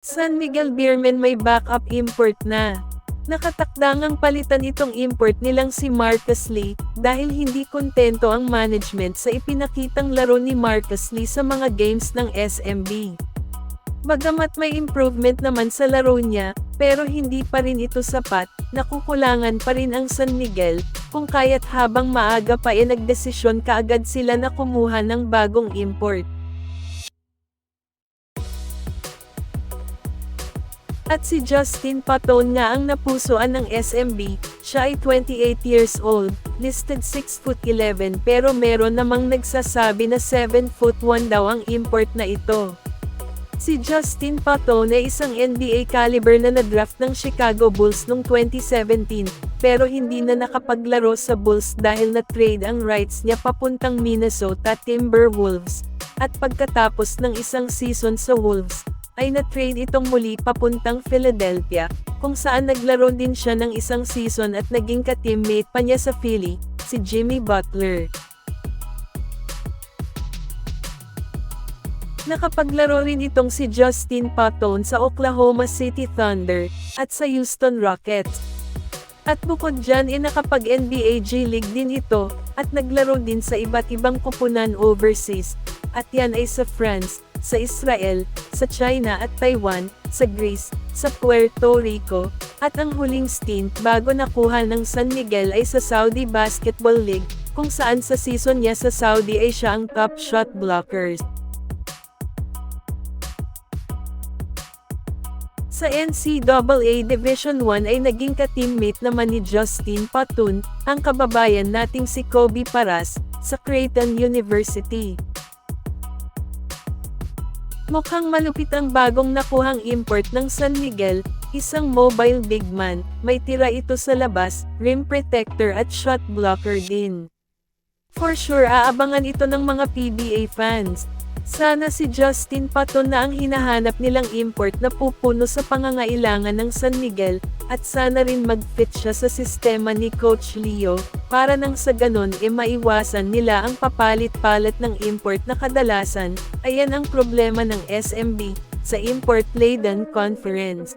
San Miguel Beermen may backup import na. Nakatakdangang palitan itong import nilang si Marcus Lee, dahil hindi kontento ang management sa ipinakitang laro ni Marcus Lee sa mga games ng SMB. Bagamat may improvement naman sa laro niya, pero hindi pa rin ito sapat, nakukulangan pa rin ang San Miguel, kung kaya't habang maaga pa nagdesisyon kaagad sila na kumuha ng bagong import. At si Justin Patton nga ang napusuan ng SMB, siya ay 28 years old, listed 6'11" pero meron namang nagsasabi na 7'1" daw ang import na ito. Si Justin Patton ay isang NBA caliber na na-draft ng Chicago Bulls noong 2017, pero hindi na nakapaglaro sa Bulls dahil na-trade ang rights niya papuntang Minnesota Timberwolves, at pagkatapos ng isang season sa Wolves, ay na-trade itong muli papuntang Philadelphia, kung saan naglaro din siya ng isang season at naging ka-teammate pa niya sa Philly, si Jimmy Butler. Nakapaglaro rin itong si Justin Patton sa Oklahoma City Thunder, at sa Houston Rockets. At bukod dyan nakapag-NBA G League din ito, at naglaro din sa iba't ibang koponan overseas, at yan ay sa France, sa Israel, sa China at Taiwan, sa Greece, sa Puerto Rico, at ang huling stint bago nakuha ng San Miguel ay sa Saudi Basketball League, kung saan sa season niya sa Saudi ay siya ang top shot blockers. Sa NCAA Division I ay naging ka-teammate naman ni Justin Patton, ang kababayan nating si Kobe Paras, sa Creighton University. Mukhang malupit ang bagong nakuhang import ng San Miguel, isang mobile big man, may tira ito sa labas, rim protector at shot blocker din. For sure aabangan ito ng mga PBA fans. Sana si Justin Patton na ang hinahanap nilang import na pupuno sa pangangailangan ng San Miguel, at sana rin mag-fit siya sa sistema ni Coach Leo, para nang sa ganon maiwasan nila ang papalit-palit ng import na kadalasan, ayan ang problema ng SMB, sa import-laden conference.